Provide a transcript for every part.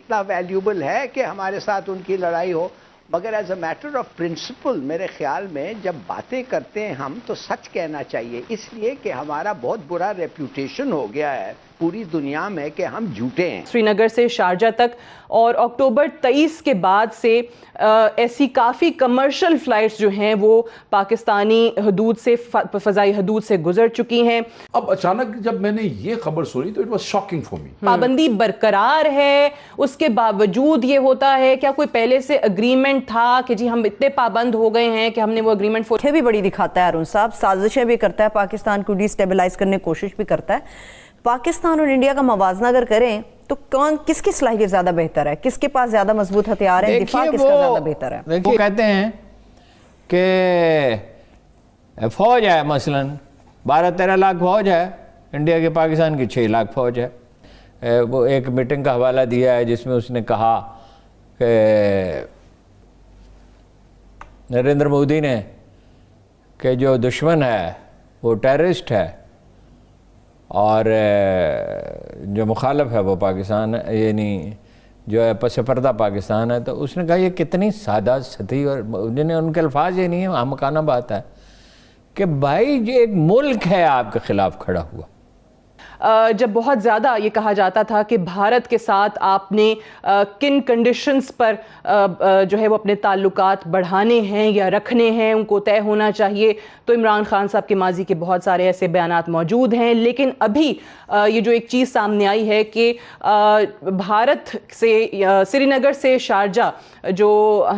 اتنا ویلیوبل ہے کہ ہمارے ساتھ ان کی لڑائی ہو. مگر as a matter of principle میرے خیال میں جب باتیں کرتے ہیں ہم تو سچ کہنا چاہیے, اس لیے کہ ہمارا بہت برا ریپیوٹیشن ہو گیا ہے پوری دنیا میں کہ ہم جھوٹے ہیں. سری نگر سے شارجہ تک اور اکتوبر 23 کے بعد سے ایسی کافی کمرشل فلائٹس جو ہیں وہ پاکستانی حدود سے, فضائی حدود سے گزر چکی ہیں. اب اچانک جب میں نے یہ خبر سنی تو it was shocking for me. پابندی برقرار ہے, اس کے باوجود یہ ہوتا ہے. کیا کوئی پہلے سے اگریمنٹ تھا کہ جی ہم اتنے پابند ہو گئے ہیں کہ ہم نے وہ اگریمنٹ بھی بڑی دکھاتا ہے ارون صاحب, سازشیں بھی کرتا ہے, پاکستان کو ڈی سٹیبلائز کرنے کی کوشش بھی کرتا ہے. پاکستان اور انڈیا کا موازنہ اگر کریں تو کس کی صلاحیت زیادہ بہتر ہے, کس کے پاس زیادہ مضبوط ہتھیار ہے, دفاع کس کا زیادہ بہتر ہے؟ وہ کہتے ہیں کہ فوج ہے, مثلا 12-13 لاکھ فوج ہے انڈیا کے, پاکستان کی 6 لاکھ فوج ہے. وہ ایک میٹنگ کا حوالہ دیا ہے جس میں اس نے کہا کہ نریندر مودی نے کہ جو دشمن ہے وہ ٹیررسٹ ہے اور جو مخالف ہے وہ پاکستان ہے, یعنی جو ہے پس پردہ پاکستان ہے. تو اس نے کہا یہ کتنی سادہ سطحی, اور جنہیں ان کے الفاظ یہ نہیں ہیں, احمقانہ بات ہے کہ بھائی یہ ایک ملک ہے آپ کے خلاف کھڑا ہوا. جب بہت زیادہ یہ کہا جاتا تھا کہ بھارت کے ساتھ آپ نے کن کنڈیشنز پر جو ہے وہ اپنے تعلقات بڑھانے ہیں یا رکھنے ہیں, ان کو طے ہونا چاہیے, تو عمران خان صاحب کے ماضی کے بہت سارے ایسے بیانات موجود ہیں. لیکن ابھی یہ جو ایک چیز سامنے آئی ہے کہ بھارت سے, سری نگر سے شارجہ جو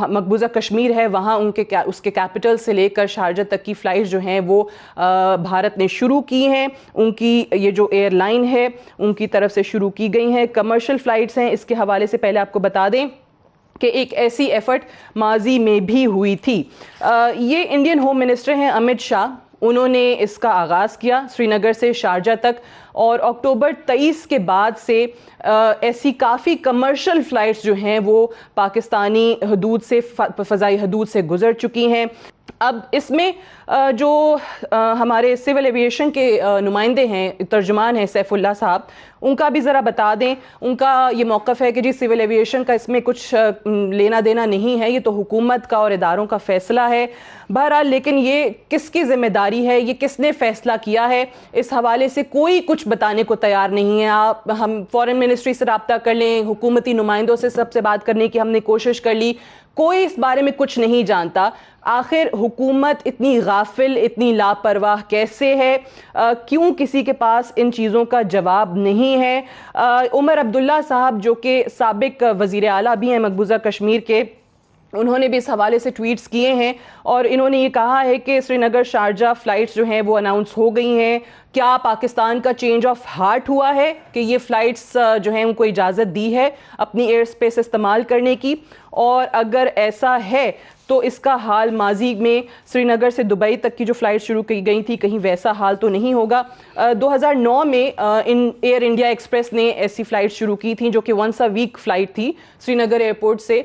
مقبوضہ کشمیر ہے وہاں اس کے کیپٹل سے لے کر شارجہ تک کی فلائٹ جو ہیں وہ بھارت نے شروع کی ہیں. ان کی یہ جو ایئر لائن ہے ان کی طرف سے شروع کی گئی ہیں, کمرشل فلائٹس ہیں. اس کے حوالے سے پہلے آپ کو بتا دیں کہ ایک ایسی ایفرٹ ماضی میں بھی ہوئی تھی. یہ انڈین ہوم منسٹر ہیں امت شاہ, انہوں نے اس کا آغاز کیا سری نگر سے شارجہ تک, اور اکتوبر 23 کے بعد سے ایسی کافی کمرشل فلائٹس جو ہیں وہ پاکستانی حدود سے, فضائی حدود سے گزر چکی ہیں. اب اس میں جو ہمارے سول ایویشن کے نمائندے ہیں, ترجمان ہیں سیف اللہ صاحب, ان کا بھی ذرا بتا دیں. ان کا یہ موقف ہے کہ جی سول ایویشن کا اس میں کچھ لینا دینا نہیں ہے, یہ تو حکومت کا اور اداروں کا فیصلہ ہے. بہرحال لیکن یہ کس کی ذمہ داری ہے, یہ کس نے فیصلہ کیا ہے, اس حوالے سے کوئی کچھ بتانے کو تیار نہیں ہے. ہم فارن منسٹری سے رابطہ کر لیں, حکومتی نمائندوں سے سب سے بات کرنے کی ہم نے کوشش کر لی, کوئی اس بارے میں کچھ نہیں جانتا. آخر حکومت اتنی غافل, اتنی لاپرواہ کیسے ہے, کیوں کسی کے پاس ان چیزوں کا جواب نہیں ہے؟ عمر عبداللہ صاحب جو کہ سابق وزیر اعلیٰ بھی ہیں مقبوضہ کشمیر کے, انہوں نے بھی اس حوالے سے ٹویٹس کیے ہیں اور انہوں نے یہ کہا ہے کہ سری نگر شارجہ فلائٹس جو ہیں وہ اناؤنس ہو گئی ہیں. کیا پاکستان کا چینج آف ہارٹ ہوا ہے کہ یہ فلائٹس جو ہیں ان کو اجازت دی ہے اپنی ایئر سپیس استعمال کرنے کی؟ اور اگر ایسا ہے تو اس کا حال ماضی میں سری نگر سے دبئی تک کی جو فلائٹ شروع کی گئی تھی کہیں ویسا حال تو نہیں ہوگا؟ 2009 میں ایئر انڈیا ایکسپریس نے ایسی فلائٹ شروع کی تھیں جو کہ ونس اے ویک فلائٹ تھی سری نگر ایئرپورٹ سے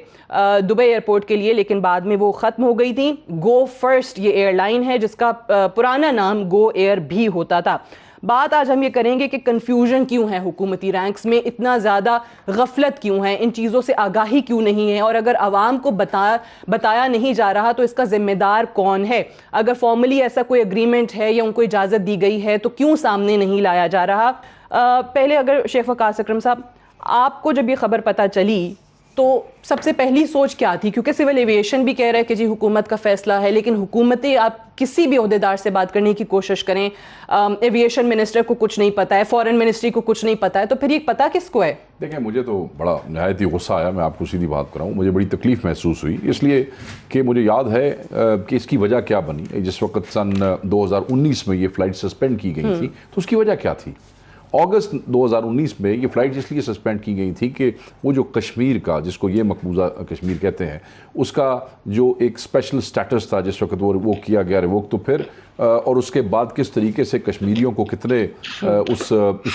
دبئی ایئرپورٹ کے لیے, لیکن بعد میں وہ ختم ہو گئی تھیں. گو فرسٹ یہ ایئر لائن ہے جس کا پرانا نام گو ایئر بھی ہوتا تھا. بات آج ہم یہ کریں گے کہ کنفیوژن کیوں ہے حکومتی رینکس میں, اتنا زیادہ غفلت کیوں ہے, ان چیزوں سے آگاہی کیوں نہیں ہے, اور اگر عوام کو بتایا نہیں جا رہا تو اس کا ذمہ دار کون ہے؟ اگر فارملی ایسا کوئی اگریمنٹ ہے یا ان کو اجازت دی گئی ہے تو کیوں سامنے نہیں لایا جا رہا؟ پہلے اگر شیخ وقاص اکرم صاحب, آپ کو جب یہ خبر پتہ چلی تو سب سے پہلی سوچ کیا تھی؟ کیونکہ سول ایویشن بھی کہہ رہا ہے کہ جی حکومت کا فیصلہ ہے, لیکن حکومتیں آپ کسی بھی عہدیدار سے بات کرنے کی کوشش کریں, ایویشن منسٹر کو کچھ نہیں پتا ہے, فارن منسٹری کو کچھ نہیں پتا ہے, تو پھر یہ پتا کس کو ہے؟ دیکھیں مجھے تو بڑا نہایت ہی غصہ آیا, میں آپ کو سیدھی بات کراؤں, مجھے بڑی تکلیف محسوس ہوئی, اس لیے کہ مجھے یاد ہے کہ اس کی وجہ کیا بنی. جس وقت سن 2019 میں یہ فلائٹ سسپینڈ کی گئی تھی تو اس کی وجہ کیا تھی؟ اگست 2019 میں یہ فلائٹ اس لیے سسپینڈ کی گئی تھی کہ وہ جو کشمیر کا, جس کو یہ مقبوضہ کشمیر کہتے ہیں, اس کا جو ایک اسپیشل سٹیٹس تھا جس وقت وہ کیا گیا ریووک, تو پھر اور اس کے بعد کس طریقے سے کشمیریوں کو کتنے اس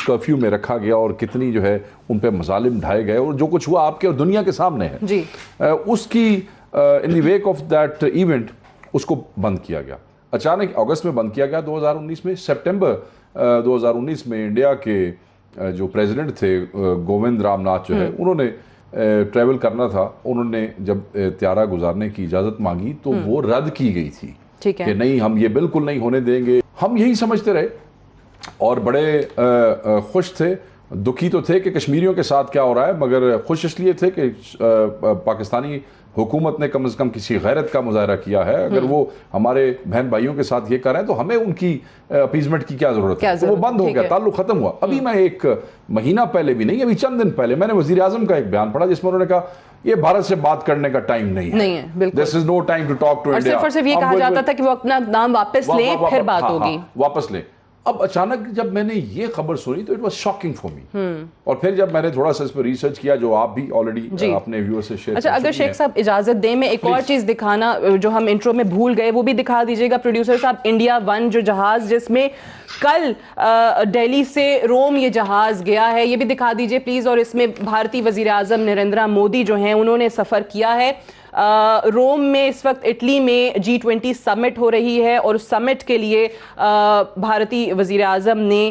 کرفیو میں رکھا گیا اور کتنی جو ہے ان پہ مظالم ڈھائے گئے, اور جو کچھ ہوا آپ کے اور دنیا کے سامنے ہے جی. اس کی ان دی ویک آف دیٹ ایونٹ اس کو بند کیا گیا. اچانک اگست میں بند کیا گیا 2019 میں. سپٹمبر 2019 میں انڈیا کے جو پریزیڈنٹ تھے گووند رام ناتھ جو ہے, انہوں نے ٹریول کرنا تھا، انہوں نے جب طیارہ گزارنے کی اجازت مانگی تو وہ رد کی گئی تھی کہ نہیں ہم یہ بالکل نہیں ہونے دیں گے. ہم یہی سمجھتے رہے اور بڑے خوش تھے، دکھی تو تھے کہ کشمیریوں کے ساتھ کیا ہو رہا ہے، مگر خوش اس لیے تھے کہ پاکستانی حکومت نے کم از کم کسی غیرت کا مظاہرہ کیا ہے. اگر وہ ہمارے بہن بھائیوں کے ساتھ یہ کر رہے ہیں تو ہمیں ان کی اپیزمنٹ کی کیا ضرورت ہے. تو وہ بند ہو گیا، تعلق ختم ہوا. ابھی میں ایک مہینہ پہلے بھی نہیں، ابھی چند دن پہلے میں نے وزیر اعظم کا ایک بیان پڑھا جس میں انہوں نے کہا یہ بھارت سے بات کرنے کا ٹائم نہیں ہے. This is no time to talk to India. اور صرف یہ کہا جاتا تھا کہ وہ اپنا نام واپس لیں پھر بات ہوگی. واپس لیں. اب اچانک جب میں نے یہ خبر سنی تو it was shocking for me. اور پھر جب میں نے تھوڑا سا اس پر ریسرچ کیا جو آپ بھی آلریڈی اپنے ویور سے شیئر. اچھا اگر شیخ صاحب اجازت دیں میں ایک اور چیز دکھانا جو ہم انٹرو میں بھول گئے وہ بھی دکھا دیجیے گا پروڈیوسر صاحب. انڈیا ون جو جہاز جس میں کل دہلی سے روم یہ جہاز گیا ہے یہ بھی دکھا دیجیے پلیز. اور اس میں بھارتی وزیر اعظم نریندر مودی جو ہیں انہوں نے سفر کیا ہے. روم میں اس وقت اٹلی میں G20 سمٹ ہو رہی ہے اور اس سمٹ کے لیے بھارتی وزیر اعظم نے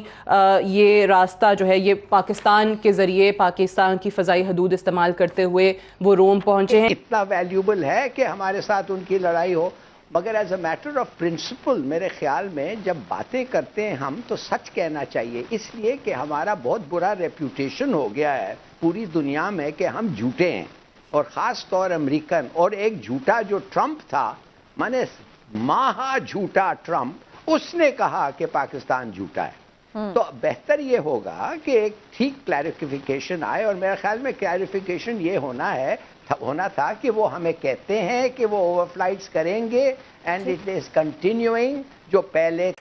یہ راستہ جو ہے یہ پاکستان کے ذریعے پاکستان کی فضائی حدود استعمال کرتے ہوئے وہ روم پہنچے ہیں. اتنا ویلیوبل ہے کہ ہمارے ساتھ ان کی لڑائی ہو، مگر as a matter of principle میرے خیال میں جب باتیں کرتے ہیں ہم تو سچ کہنا چاہیے، اس لیے کہ ہمارا بہت برا ریپیوٹیشن ہو گیا ہے پوری دنیا میں کہ ہم جھوٹے ہیں، اور خاص طور امریکن. اور ایک جھوٹا جو ٹرمپ تھا، میں نے مہا جھوٹا ٹرمپ، اس نے کہا کہ پاکستان جھوٹا ہے. تو بہتر یہ ہوگا کہ ایک ٹھیک کلیریفیکیشن آئے، اور میرے خیال میں کلیریفیکیشن یہ ہونا تھا کہ وہ ہمیں کہتے ہیں کہ وہ اوور فلائٹس کریں گے اینڈ اٹ از کنٹینیوئنگ جو پہلے